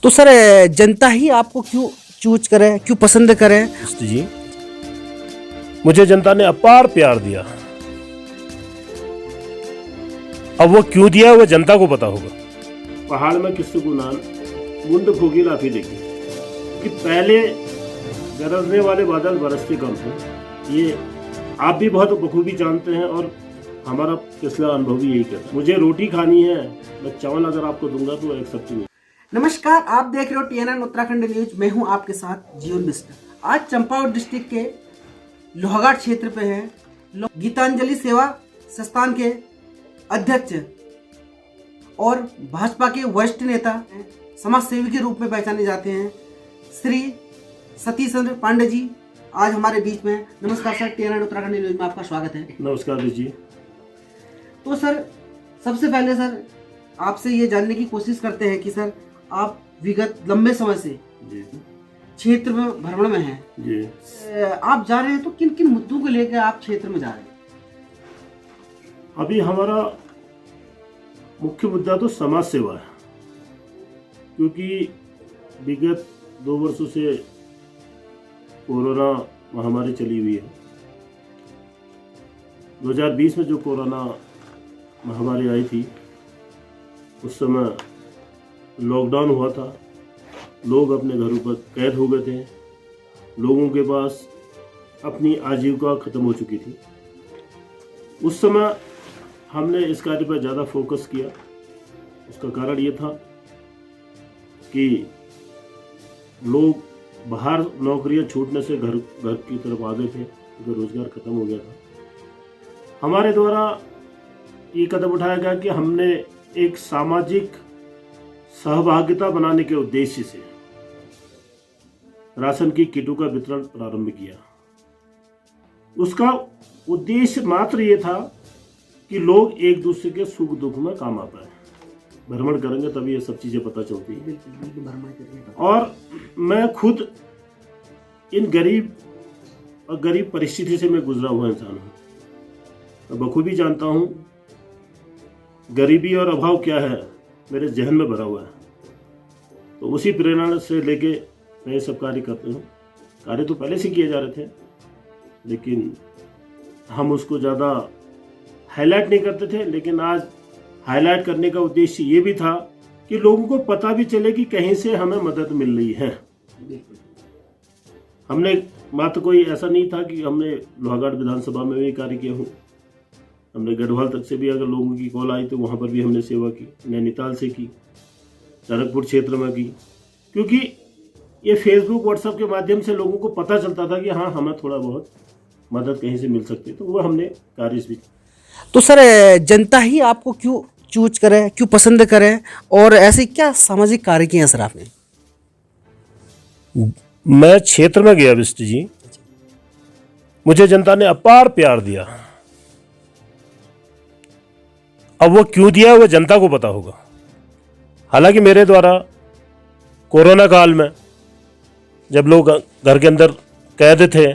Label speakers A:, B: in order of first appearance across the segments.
A: तो सर जनता ही आपको क्यों चूज करे, क्यों पसंद करे?
B: जी, मुझे जनता ने अपार प्यार दिया। अब वो क्यों दिया वो जनता को पता होगा। पहाड़ में किसी को नान मुंड फूकी लाफी देखी कि पहले गरजने वाले बादल बरसते कम थे। ये आप भी बहुत बखूबी जानते हैं और हमारा पिछला अनुभव भी यही कहता है। मुझे रोटी खानी है, मैं चावल अगर आपको दूंगा तो एक सब्जी नहीं।
A: नमस्कार, आप देख रहे हो TNN उत्तराखंड न्यूज। मैं हूं आपके साथ जीवन मिश्र। आज चंपावत डिस्ट्रिक्ट के लोहाघाट क्षेत्र पे हैं गीतांजलि सेवा संस्थान के अध्यक्ष और भाजपा के वरिष्ठ नेता, समाज सेवी के रूप में पहचाने जाते हैं, श्री सतीश चंद्र पांडे जी आज हमारे बीच में। नमस्कार सर, TNN उत्तराखंड न्यूज में आपका स्वागत है।
B: नमस्कार जी।
A: तो सर, सबसे पहले सर आपसे ये जानने की कोशिश करते हैं कि सर आप विगत लंबे समय से क्षेत्र में भ्रमण में हैं जी। आप जा रहे हैं तो किन किन मुद्दों को लेकर आप क्षेत्र में जा रहे हैं?
B: अभी हमारा मुख्य मुद्दा तो समाज सेवा है, क्योंकि विगत 2 वर्षों से कोरोना महामारी चली हुई है। 2020 में जो कोरोना महामारी आई थी उस समय लॉकडाउन हुआ था, लोग अपने घरों पर कैद हो गए थे, लोगों के पास अपनी आजीविका खत्म हो चुकी थी। उस समय हमने इस कार्य पर ज़्यादा फोकस किया। उसका कारण ये था कि लोग बाहर नौकरियां छूटने से घर की तरफ आ गए थे, क्योंकि रोजगार खत्म हो गया था। हमारे द्वारा ये कदम उठाया गया कि हमने एक सामाजिक सहभागिता बनाने के उद्देश्य से राशन की किटों का वितरण प्रारंभ किया। उसका उद्देश्य मात्र ये था कि लोग एक दूसरे के सुख दुख में काम आ पाए। भ्रमण करेंगे तभी ये सब चीजें पता चलती है। और मैं खुद इन गरीब परिस्थिति से मैं गुजरा हुआ इंसान हूँ। मैं बखूबी जानता हूँ गरीबी और अभाव क्या है, मेरे जहन में भरा हुआ है। तो उसी प्रेरणा से लेके मैं ये सब कार्य करते हूँ। कार्य तो पहले से किए जा रहे थे, लेकिन हम उसको ज़्यादा हाईलाइट नहीं करते थे। लेकिन आज हाईलाइट करने का उद्देश्य ये भी था कि लोगों को पता भी चले कि कहीं से हमें मदद मिल रही है। हमने मात्र कोई ऐसा नहीं था कि हमने लोहाघाट विधानसभा में भी कार्य किया हूँ, हमने गढ़वाल तक से भी अगर लोगों की कॉल आई तो वहाँ पर भी हमने सेवा की, नैनीताल से की, टनकपुर क्षेत्र में की। क्योंकि ये फेसबुक व्हाट्सएप के माध्यम से लोगों को पता चलता था कि हाँ हमें थोड़ा बहुत मदद कहीं से मिल सकती है, तो वो हमने कार्य भी।
A: तो सर जनता ही आपको क्यों चूज करे, क्यों पसंद करे, और ऐसे क्या सामाजिक कार्य किए हैं सर आपने?
B: मैं क्षेत्र में गया विष्ट जी, मुझे जनता ने अपार प्यार दिया। अब वो क्यों दिया वो जनता को पता होगा। हालांकि मेरे द्वारा कोरोना काल में जब लोग घर के अंदर कैद थे,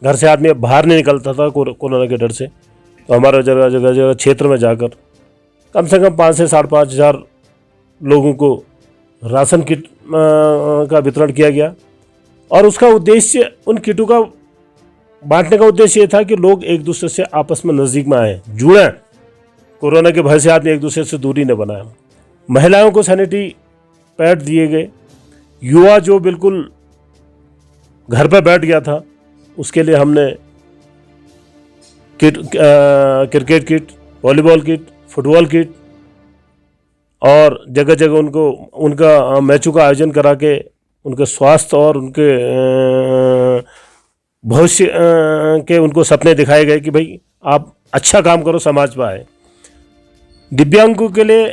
B: घर से आदमी बाहर नहीं निकलता था कोरोना के डर से, तो हमारा जगह जगह क्षेत्र में जाकर कम से कम 5 से 5.5 हज़ार लोगों को राशन किट का वितरण किया गया। और उसका उद्देश्य, उन किटों का बांटने का उद्देश्य ये था कि लोग एक दूसरे से आपस में नज़दीक में आए, जुड़ें। कोरोना के भय से आदमी एक दूसरे से दूरी न बनाए। महिलाओं को सैनिटरी पैड दिए गए। युवा जो बिल्कुल घर पर बैठ गया था, उसके लिए हमने cricket kit, volleyball kit, football kit और जगह जगह उनका मैचों का आयोजन करा के उनके स्वास्थ्य और उनके भविष्य के उनको सपने दिखाए गए कि भाई आप अच्छा काम करो, समाज पर आए। दिव्यांगों के लिए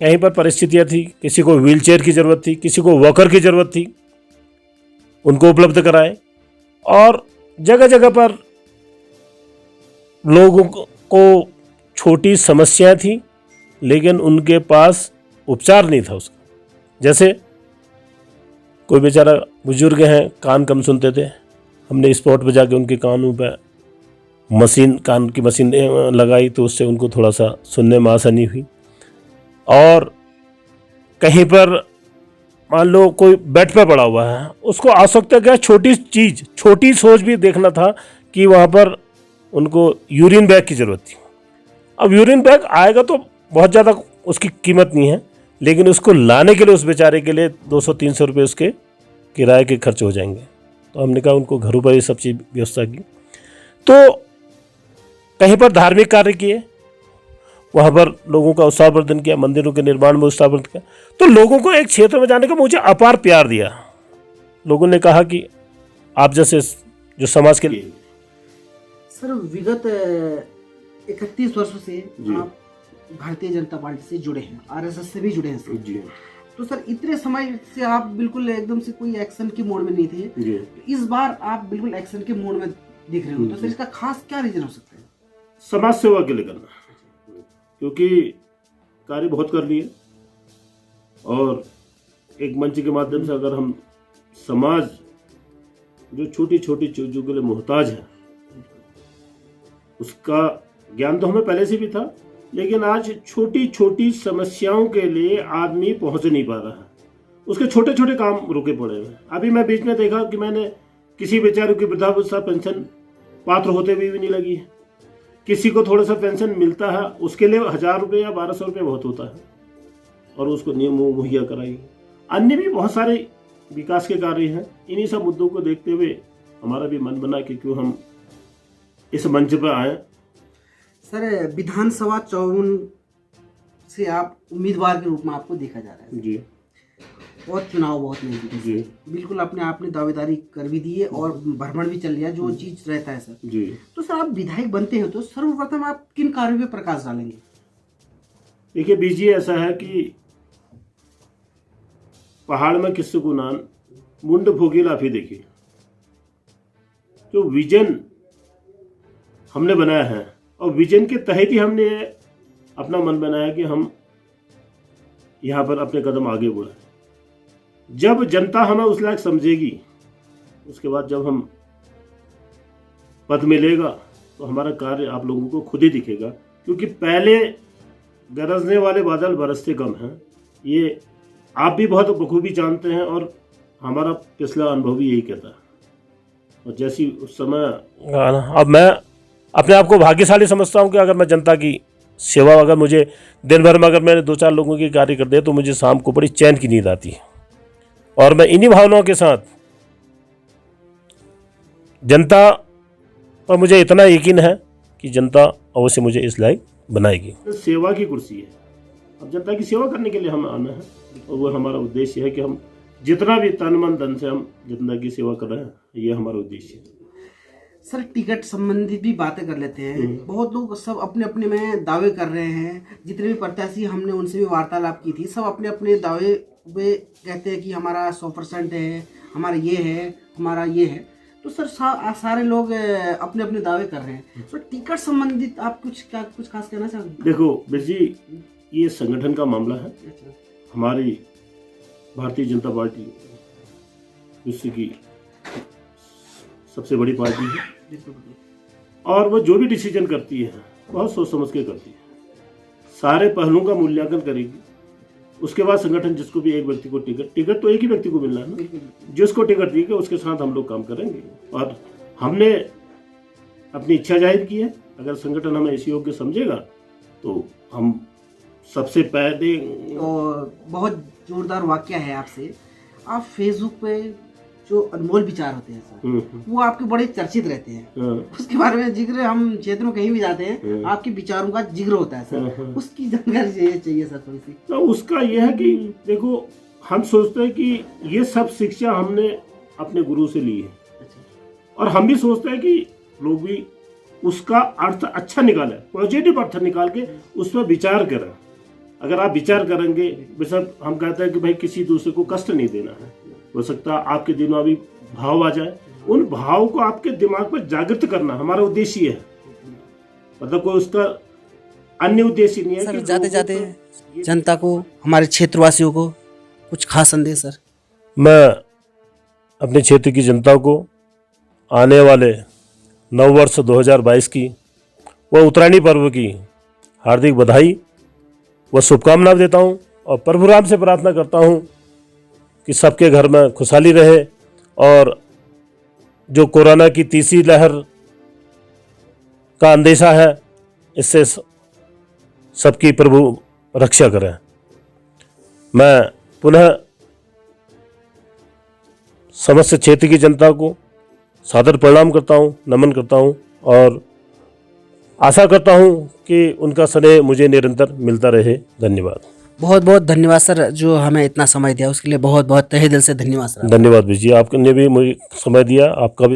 B: कहीं पर परिस्थितियाँ थी, किसी को व्हीलचेयर की ज़रूरत थी, किसी को वॉकर की ज़रूरत थी, उनको उपलब्ध कराए। और जगह जगह पर लोगों को छोटी समस्याएं थी, लेकिन उनके पास उपचार नहीं था उसका। जैसे कोई बेचारा बुजुर्ग हैं, कान कम सुनते थे, हमने स्पॉट पर जाके उनके कानों पर कान की मशीन लगाई, तो उससे उनको थोड़ा सा सुनने में आसानी हुई। और कहीं पर मान लो कोई बेड पे पड़ा हुआ है, उसको आवश्यकता क्या, छोटी चीज़, छोटी सोच भी देखना था कि वहाँ पर उनको यूरिन बैग की ज़रूरत थी। अब यूरिन बैग आएगा तो बहुत ज़्यादा उसकी कीमत नहीं है, लेकिन उसको लाने के लिए उस बेचारे के लिए 200-300 रुपये उसके किराए के खर्च हो जाएंगे। तो हमने कहा उनको घरों पर ये सब चीज़ व्यवस्था की। तो कहीं पर धार्मिक कार्य किए, वहाँ पर लोगों का उत्साहवर्धन किया, मंदिरों के निर्माण में उत्साहवर्धन किया। तो लोगों को एक क्षेत्र में जाने का मुझे अपार प्यार दिया। लोगों ने कहा कि आप जैसे जो समाज के लिए।
A: सर विगत 31 वर्षों से आप भारतीय जनता पार्टी से जुड़े हैं, आरएसएस से भी जुड़े हैं सर।
C: जी।
A: तो सर इतने समय से आप बिल्कुल एकदम से कोई एक्शन के मोड में नहीं थे
C: जी।
A: इस बार आप बिल्कुल एक्शन के मोड में दिख रहे हो, तो सर इसका खास क्या रीजन हो सकता है?
C: समाज सेवा के लिए करना, क्योंकि कार्य बहुत कर लिए और एक मंच के माध्यम से अगर हम समाज जो छोटी छोटी चीजों के लिए मोहताज है, उसका ज्ञान तो हमें पहले से भी था, लेकिन आज छोटी छोटी समस्याओं के लिए आदमी पहुंच नहीं पा रहा है, उसके छोटे छोटे काम रुके पड़े हैं। अभी मैं बीच में देखा कि मैंने किसी बेचारे की वृद्धावस्था पेंशन पात्र होते हुए भी नहीं लगी है, किसी को थोड़ा सा पेंशन मिलता है उसके लिए 1000 रुपये या 1200 रुपये बहुत होता है और उसको नियम मुहैया कराई। अन्य भी बहुत सारे विकास के कार्य हैं। इन्हीं सब मुद्दों को देखते हुए हमारा भी मन बना कि क्यों हम इस मंच पर आए।
A: सर विधानसभा 54 से आप उम्मीदवार के रूप में आपको देखा जा रहा है
C: जी,
A: और चुनाव बहुत नजदीक है।
C: जी,
A: बिल्कुल अपने आपने दावेदारी कर भी दी है और भ्रमण भी चल लिया, जो चीज रहता है सर।
C: जी।
A: तो सर आप विधायक बनते हो तो सर्वप्रथम आप किन कार्यों पे प्रकाश डालेंगे?
C: देखिए बीजी ऐसा है कि पहाड़ में किस्से को नान मुंड भोगी लाफी देखी, जो विजन हमने बनाया है और विजन के तहत ही हमने अपना मन बनाया कि हम यहाँ पर अपने कदम आगे बढ़े। जब जनता हमें उस लायक समझेगी, उसके बाद जब हम पद मिलेगा तो हमारा कार्य आप लोगों को खुद ही दिखेगा, क्योंकि पहले गरजने वाले बादल बरसते कम हैं, ये आप भी बहुत बखूबी जानते हैं और हमारा पिछला अनुभव भी यही कहता है। और जैसी उस समय
B: अब मैं अपने आप को भाग्यशाली समझता हूँ कि अगर मैं जनता की सेवा, अगर मुझे दिन भर में अगर मैंने 2-4 लोगों के कार्य कर दिया तो मुझे शाम को बड़ी चैन की नींद आती है। और मैं इन्हीं भावनाओं के साथ जनता पर मुझे इतना यकीन है कि जनता अवश्य मुझे इस लायक बनाएगी।
C: सेवा की कुर्सी है, अब जनता की सेवा करने के लिए हम आना है और वो हमारा उद्देश्य है कि हम जितना भी तन मन धन से हम जनता की सेवा कर रहे हैं, ये हमारा उद्देश्य है।
A: सर टिकट संबंधित भी बातें कर लेते हैं। बहुत लोग सब अपने अपने में दावे कर रहे हैं, जितने भी प्रत्याशी हमने उनसे भी वार्तालाप की थी, सब अपने अपने दावे वे कहते हैं कि हमारा 100% है, हमारा ये है, हमारा ये है। तो सर सारे लोग अपने अपने दावे कर रहे हैं। तो टिकट संबंधित आप कुछ खास कहना चाहोगे?
C: देखो बिरजी, ये संगठन का मामला है। हमारी भारतीय जनता पार्टी विश्व की सबसे बड़ी पार्टी है और वो जो भी डिसीजन करती है बहुत सोच समझ के करती है, सारे पहलुओं का मूल्यांकन करेगी। उसके बाद संगठन जिसको भी एक व्यक्ति को टिकट तो एक ही व्यक्ति को मिलना है ना, जिसको टिकट दी गई उसके साथ हम लोग काम करेंगे। और हमने अपनी इच्छा जाहिर की है, अगर संगठन हमें इस योग्य समझेगा तो हम सबसे पहले।
A: और बहुत जोरदार वाक्य है आपसे, आप फेसबुक पे जो अनमोल विचार होते हैं सर, वो आपके बड़े चर्चित रहते हैं। उसके बारे में जिक्र हम क्षेत्र में कहीं भी जाते हैं, आपके विचारों का जिक्र होता है सर। उसकी जानकारी चाहिए सर थोड़ी सी।
C: तो उसका यह है कि देखो, हम सोचते हैं कि ये सब शिक्षा हमने अपने गुरु से ली है और हम भी सोचते हैं कि लोग भी उसका अर्थ अच्छा निकाले, पॉजिटिव अर्थ निकाल के उस पर विचार करें। अगर आप विचार करेंगे, बेशक हम कहते हैं कि भाई किसी दूसरे को कष्ट नहीं देना है, हो सकता है आपके दिल में अभी भाव आ जाए, उन भाव को आपके दिमाग पर जागृत करना हमारा उद्देश्य है। मतलब कोई उसका अन्य उद्देश्य नहीं है।
A: सर जाते जाते जनता को, हमारे क्षेत्रवासियों को कुछ खास संदेश सर?
B: मैं अपने क्षेत्र की जनता को आने वाले नववर्ष 2022 की व उत्तरायणी पर्व की हार्दिक बधाई व शुभकामनाएं देता हूं और प्रभु राम से प्रार्थना करता हूं कि सबके घर में खुशहाली रहे और जो कोरोना की तीसरी लहर का अंदेशा है इससे सबकी प्रभु रक्षा करें। मैं पुनः समस्त क्षेत्र की जनता को सादर प्रणाम करता हूँ, नमन करता हूँ और आशा करता हूँ कि उनका स्नेह मुझे निरंतर मिलता रहे। धन्यवाद।
A: बहुत बहुत धन्यवाद सर, जो हमें इतना समय दिया उसके लिए बहुत बहुत तहे दिल से धन्यवाद सर।
B: धन्यवाद जी, आपने भी मुझे समय दिया, आपका भी